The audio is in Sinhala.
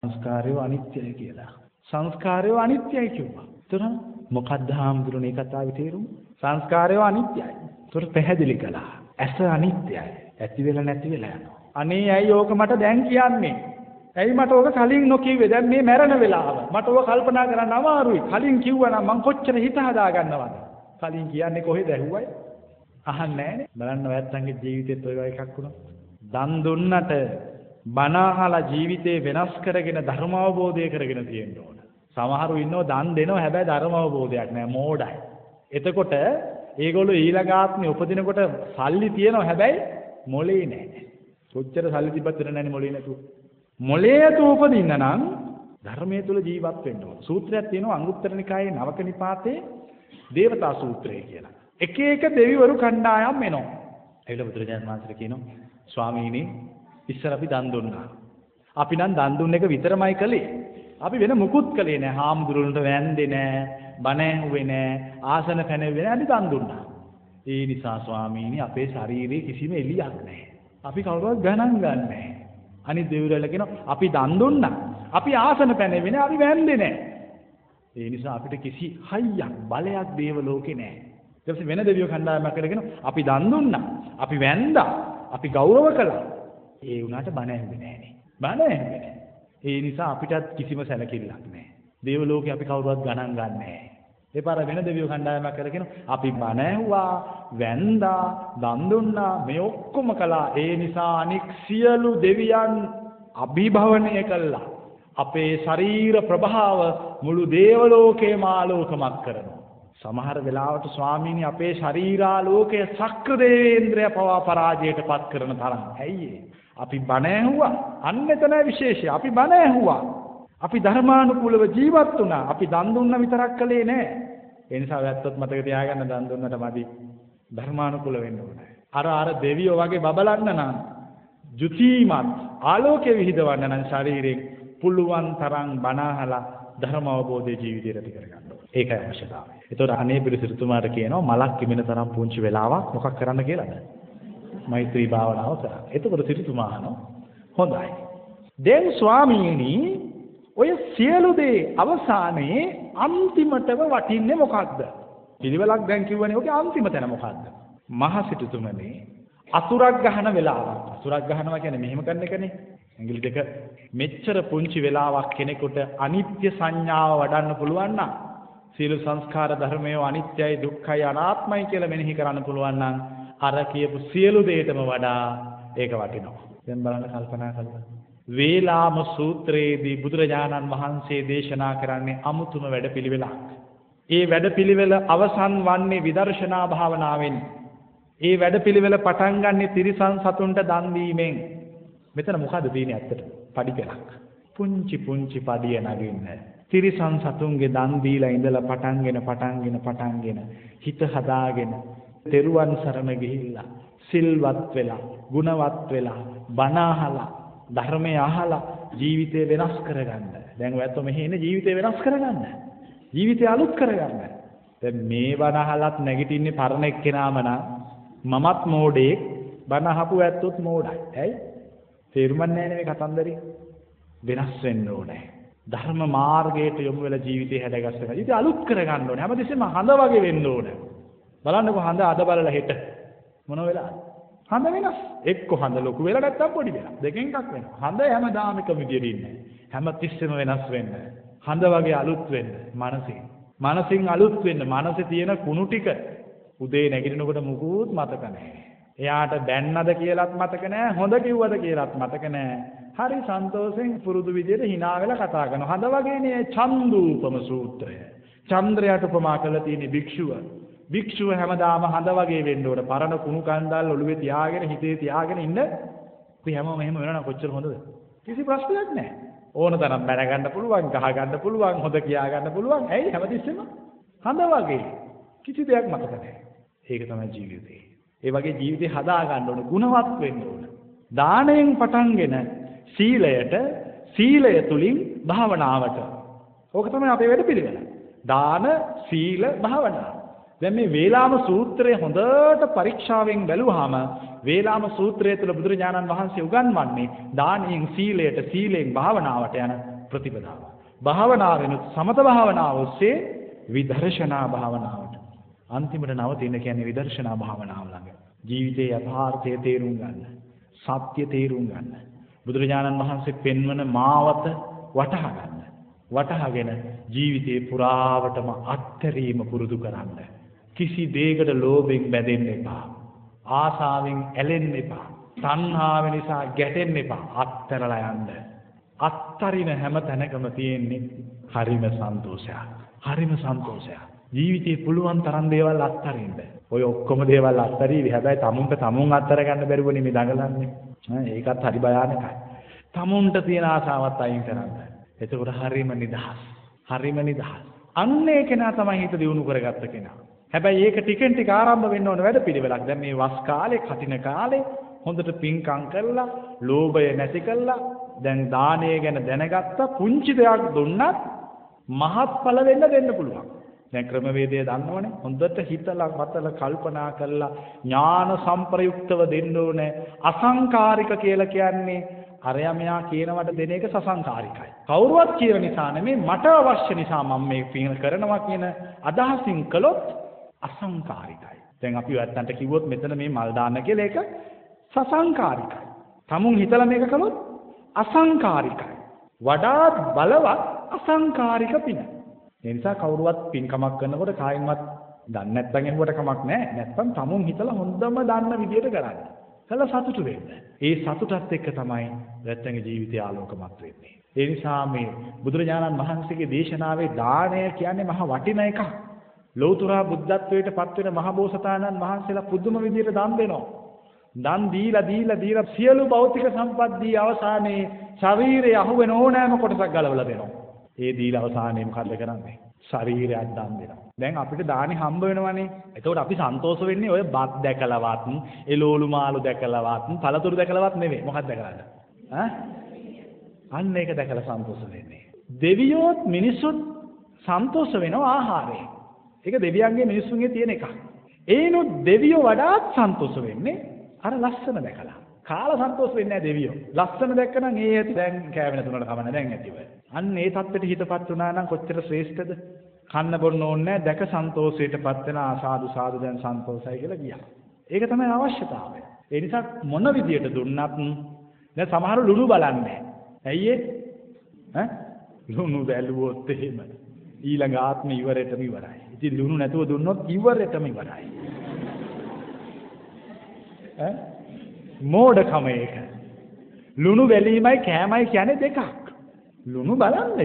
සංස්කාරය අනිත්‍යයි කියලා. සංස්කාරය අනිත්‍යයි කිව්වා. එතන මොකක්ද හාමුදුරනේ කතාවේ තේරුම? සංස්කාරය අනිත්‍යයි. ඒතර පැහැදිලි කළා. ඇස අනිත්‍යයි. ඇති වෙලා නැති වෙලා යනවා. අනේ ඇයි ඕක මට දැන් කියන්නේ? ඇයි මට ඕක කලින් නොකියුවේ? දැන් මේ මැරෙන වෙලාව. මට ඕක කල්පනා කරන්න අමාරුයි. කලින් කිව්වනම් මං කොච්චර හිත හදා ගන්නවද? කලින් කියන්නේ කොහෙද ඇහුවයි? අහන්නේ නැහනේ. බලන්න ඔයත්න්ගේ ජීවිතේත් ඔය වගේ එකක් වුණා. දන් දුන්නට බණ අහලා ජීවිතේ වෙනස් කරගෙන ධර්ම අවබෝධය කරගෙන තියෙන්න ඕන. සමහරු ඉන්නව දන් දෙනවා හැබැයි ධර්ම අවබෝධයක් නැහැ මෝඩයි. එතකොට ඒගොල්ලෝ ඊළඟ ආත්මේ උපදිනකොට සල්ලි තියෙනවා හැබැයි මොලේ නැහැ. කොච්චර සල්ලි තිබ්බත් නැන්නේ මොලේ නැතුව. මොලේ නැතුව උපදින්න නම් ධර්මයේ තුල ජීවත් වෙන්න ඕන. සූත්‍රයක් තියෙනවා අංගුත්තර නිකායේ නවක නිපාතේ දේවතා සූත්‍රය කියලා. එක එක දෙවිවරු කණ්ඩායම් එනවා. ඒවල බුදුරජාණන් වහන්සේ කියනවා ස්වාමීනි ඉස්සර අපි දන් දුන්නා. අපි නම් දන් දුන්න එක විතරමයි කළේ. අපි වෙන මුකුත් කළේ නැහැ. හාමුදුරුවන්ට වැන්දේ නැහැ, බණ ඇහුවේ නැහැ, ආසන පැනෙන්නේ නැහැ. අපි දන් දුන්නා. ඒ නිසා ස්වාමීනි අපේ ශරීරයේ කිසිම එළියක් නැහැ. අපි කවුරුවත් ගණන් ගන්නෑ. අනිත් දෙවිවරුන්ලා කියනවා අපි දන් දුන්නා. අපි ආසන පැනෙන්නේ නැහැ, අපි වැන්දේ නැහැ. ඒ නිසා අපිට කිසි හයියක්, බලයක් දේව ලෝකේ නැහැ. ඊට පස්සේ වෙන දෙවියෝ කණ්ඩායමක් කරගෙන අපි දන් දුන්නා. අපි වැන්දා. අපි ගෞරව කළා. ඒ වුණාට බණ ඇහුවේ නෑනේ. බණ ඇහුවේ නෑ. ඒ නිසා අපිටත් කිසිම සැලකිල්ලක් නෑ. දේව ලෝකේ අපි කවුරුවත් ගණන් ගන්නෑ. ඒ පාර වෙන දෙවියෝ කණ්ඩායමක් කරගෙන අපි බණ ඇහුවා, වැන්දා, දන් දුන්නා, මේ ඔක්කොම කළා. ඒ නිසා අනික් සියලු දෙවියන් අභිභවනය කළා. අපේ ශරීර ප්‍රභාව මුළු දේව ලෝකේම ආලෝකමත් කරනවා. සමහර වෙලාවට ස්වාමීනි අපේ ශරීරාලෝකයේ සක්‍ර දේවේන්ද්‍රය පවා පරාජයට පත් කරන තරම්. ඇයි අපි බණ ඇහුවා. අන්න එතන විශේෂය. අපි බණ ඇහුවා. අපි ධර්මානුකූලව ජීවත් වුණා. අපි දන් දුන්න විතරක් කළේ නෑ. ඒ නිසා වැත්තොත් මතක තියාගන්න දන් දුන්නට මදි. ධර්මානුකූල වෙන්න ඕනේ. අර දෙවියෝ වගේ බබලන්න නම් ජුතිමත් ආලෝකයේ විහිදවන්න නම් ශරීරයෙන් පුළුවන් තරම් බණ අහලා ධර්ම අවබෝධයේ ජීවිතය ඇති කරගන්න. ඒකයි අවශ්‍යතාවය. ඒතකොට අනේ පිරිසිතුමාට කියනවා මලක් කිමින තරම් පුංචි වෙලාවක් මොකක් කරන්න කියලාද? මෛත්‍රී භාවනාව කරන්න. එතකොට සිතුමා අහනවා හොඳයි. දැන් ස්වාමීනි ඔය සියලු දේ අවසානයේ අන්තිමටම වටින්නේ මොකක්ද? පිළිවෙලක් දැන් කිව්වනේ ඔකේ අන්තිම තැන මොකක්ද? මහ සිටුතුමනි අසුරක් ගහන වෙලාවක්. අසුරක් ගහනවා කියන්නේ මෙහෙම කරන එකනේ. ඇඟිලි දෙක මෙච්චර පුංචි වෙලාවක් කෙනෙකුට අනිත්‍ය සංඥාව වඩන්න පුළුවන් නම් සියලු සංස්කාර ධර්මයෝ අනිත්‍යයි දුක්ඛයි අනාත්මයි කියලා මෙනෙහි කරන්න පුළුවන් නම් අර කියපු සියලු දේටම වඩා ඒක වටිනවා. දැන් බලන්න කල්පනා කරලා. වේලාම සූත්‍රයේදී බුදුරජාණන් වහන්සේ දේශනා කරන්නේ අමුතුම වැඩපිළිවෙලක්. ඒ වැඩපිළිවෙල අවසන් වන්නේ විදර්ශනා භාවනාවෙන්. ඒ වැඩපිළිවෙල පටන් ගන්නෙ තිරිසන් සතුන්ට දන් දීමෙන්. මෙතන මොකද තියෙන්නේ ඇත්තට? පඩිපෙලක්. පුංචි පඩිය නගින්න. තිරිසන් සතුන්ගේ දන් දීලා ඉඳලා පටන්ගෙන හිත හදාගෙන තෙරුවන් සරණ ගිහිල්ලා සිල්වත් වෙලා ගුණවත් වෙලා බණ අහලා ධර්මය අහලා ජීවිතය වෙනස් කරගන්න. දැන් ඔයත් මෙහි ඉන්නේ ජීවිතය වෙනස් කරගන්න. ජීවිතය අලුත් කරගන්න. දැන් මේ බණ අහලත් නැගිටින්නේ පරණ එක්කෙනාම නම් මමත් මෝඩෙක් බණ අහපු ඇත්තොත් මෝඩයි. ඇයි? තේරුම් ගන්න නැහැ මේ කතන්දරේ. වෙනස් වෙන්න ඕනේ. ධර්ම මාර්ගයට යොමු වෙලා ජීවිතේ හැදගස්සන. ඉතින් අලුත් කරගන්න ඕනේ. හැමදෙස්සෙම හඳ වගේ වෙන්න ඕනේ. බලන්නකො හඳ අද බලලා හෙට මොන වෙලාවද? හඳ වෙනස්. එක්ක හඳ ලොකු වෙලා නැත්තම් පොඩි වෙලා. දෙකෙන් එකක් වෙනවා. හඳ හැමදාම එක විදියට ඉන්නේ. හැම තිස්සෙම වෙනස් වෙන්න. හඳ වගේ අලුත් වෙන්න. මනසින් අලුත් වෙන්න. මනසේ තියෙන කුණු ටික උදේ නැගිටිනකොට මුකුත් මතක නැහැ. එයාට බැන්නද කියලාත් මතක නැහැ. හොඳ කිව්වද කියලාත් මතක නැහැ. හරි සන්තෝෂෙන් පුරුදු විදියට hina වෙලා කතා කරනවා. හඳ වගේනේ චන්දූපම සූත්‍රය. චන්ද්‍රයාට උපමා කරලා තියෙන භික්ෂුව හැමදාම හඳ වගේ වෙන්න ඕන. පරණ කුණු කන්දල් ඔළුවේ තියාගෙන හිතේ තියාගෙන ඉන්න. අපි හැමෝම එහෙම වෙනවා කොච්චර හොඳද? කිසි ප්‍රශ්නයක් නැහැ. ඕන තරම් බැන ගන්න පුළුවන්, ගහ ගන්න පුළුවන්, හොඳ කියා ගන්න පුළුවන්. ඇයි හැමතිස්සෙම හඳ වගේ. කිසි දෙයක් මතක නැහැ. ඒක තමයි ජීවිතේ. ඒ වගේ ජීවිතේ හදා ගන්න ඕන, ගුණවත් වෙන්න ඕන. දාණයෙන් පටන්ගෙන සීලයට, සීලය තුලින් භාවනාවට. ඕක තමයි අපේ වැඩ පිළිවෙල. දාන, සීල, භාවනාව. දැන් මේ වේලාම සූත්‍රය හොඳට පරීක්ෂාවෙන් බැලුවාම වේලාම සූත්‍රය තුළ බුදුරජාණන් වහන්සේ උගන්වන්නේ දානයෙන් සීලයට, සීලයෙන් භාවනාවට යන ප්‍රතිපදාව. භාවනාවෙන් සමත භාවනාව ඔස්සේ විදර්ශනා භාවනාවට. අන්තිමට නවතින කියන්නේ විදර්ශනා භාවනාව ළඟ. ජීවිතයේ යථාර්ථය තේරුම් ගන්න. සත්‍ය තේරුම් ගන්න. බුදුරජාණන් වහන්සේ පෙන්වන මාවත වටහා ගන්න. වටහාගෙන ජීවිතේ පුරාවටම අත්හැරීම පුරුදු කරන්න. කිසි දෙයකට ලෝභයෙන් බැඳෙන්න එපා. ආසාවෙන් ඇලෙන්න එපා. තණ්හාව නිසා ගැටෙන්න එපා. අත්හැරලා යන්න. අත්තරින හැම තැනකම තියෙන්නේ හරිම සන්තෝෂයක්. හරිම සන්තෝෂයක්. ජීවිතේ පුළුවන් තරම් දේවල් අත්තරින්න. ඔය ඔක්කොම දේවල් අත්තරීවි. හැබැයි තමුන්ට තමුන් අත්තර ගන්න බැරුවනේ මේ දඟලන්නේ. ඒකත් හරි භයානකයි. තමුන්ට තියෙන ආසාවත් අයින් කරන්න. එතකොට හරිම නිදහස්. හරිම නිදහස්. අන්න ඒ කෙනා තමයි හිත දියුණු කරගත්ත කෙනා. හැබැයි ඒක ටිකෙන් ටික ආරම්භ වෙන්න ඕන වැඩපිළිවෙලක්. දැන් මේ වස් කාලේ, කටින කාලේ හොඳට පින්කම් කරලා, ලෝභය නැති කරලා, දැන් දානය ගැන දැනගත්ත පුංචි දෙයක් දුන්නත් මහත්ඵල වෙන්න දෙන්න පුළුවන්. දැන් ක්‍රමවේදය දන්නවනේ. හොඳට හිතලා මතලා කල්පනා කරලා ඥාන සම්ප්‍රයුක්තව දෙන්න ඕනේ. අසංකාරික කියලා කියන්නේ අරයා මෙයා කියනවට දෙන එක සසංකාරිකයි. කවුරුවත් කියන නිසා නෙමෙයි, මට අවශ්‍ය නිසා මම මේ පින් කරනවා කියන අදහසින් කළොත් අසංකාරිකයි. දැන් අපි වැත්තන්ට කිව්වොත් මෙතන මේ මල් දාන්න කියලා ඒක සසංකාරිකයි. තමුන් හිතලා මේක කළොත් අසංකාරිකයි. වඩාත් බලවත් අසංකාරික පින. ඒ නිසා කවුරුවත් පින්කමක් කරනකොට කායින්වත් දන්නේ නැත්නම් එහුවට කමක් නැහැ. නැත්නම් තමුන් හිතලා හොඳම දන්න විදියට කරන්න. කළ සතුටු වෙන්න. ඒ සතුටත් එක්ක තමයි නැත්නම් ජීවිතය ආලෝකමත් වෙන්නේ. ඒ නිසා මේ බුදුරජාණන් වහන්සේගේ දේශනාවේ දාණය කියන්නේ මහ වටින එකක්. ලෞතර බුද්ධත්වයට පත් වෙන මහ බෝසතාණන් වහන්සේලා පුදුම විදියට දන් දෙනවා. දන් දීලා සියලු භෞතික සම්පත් දී අවසානයේ ශරීරය අහුවෙන ඕනෑම කොටසක් ගලවලා දෙනවා. ඒ දීලා අවසානයේ මොකද කරන්නේ? ශරීරයක් දන් දෙනවා. දැන් අපිට දානි හම්බ වෙනවනේ. එතකොට අපි සන්තෝෂ වෙන්නේ ඔය බත් දැකලවත්, එළෝලු මාළු දැකලවත්, පළතුරු දැකලවත් නෙවෙයි. මොකක්ද දැකලාද? අන්න ඒක දැකලා සන්තෝෂ වෙන්නේ. දෙවියොත් මිනිසුත් සන්තෝෂ වෙනවා ආහාරයෙන්. ඒක දෙවියන්ගේ මිනිසුන්ගේ තියෙන එකක්. ඒනොත් දෙවියෝ වඩාත් සන්තෝෂ වෙන්නේ අර ලස්සන දැකලා. කාලා සන්තෝෂ වෙන්නේ නැහැ දෙවියෝ. ලස්සන දැක්කනම් ඒ ඇති දැන් කෑවෙන තුනට කමන්නේ දැන් ඇතිව. අන්න ඒ தත්ත්වෙට හිතපත් වුණා නම් කොච්චර ශ්‍රේෂ්ඨද? කන්න බොන්න ඕනේ නැහැ. දැක සන්තෝෂයටපත් වෙන ආසාදු සාදු දැන් සන්තෝෂයි කියලා ගියා. ඒක තමයි අවශ්‍යතාවය. ඒ නිසා මොන විදියට දුන්නත් දැන් සමහර ලුණු බලන්නේ. ඇයි ඒ? ලුණු බැලුවොත් එහෙම ඊළඟ ආත්මෙ ඉවරෙටම ඉවරයි. ඉතින් ලුණු නැතුව දුන්නොත් ඉවරෙටම ඉවරයි. මෝඩකම ඒක. ලුණු වැලීමයි කෑමයි කියන්නේ දෙකක්. ලුණු බලන්න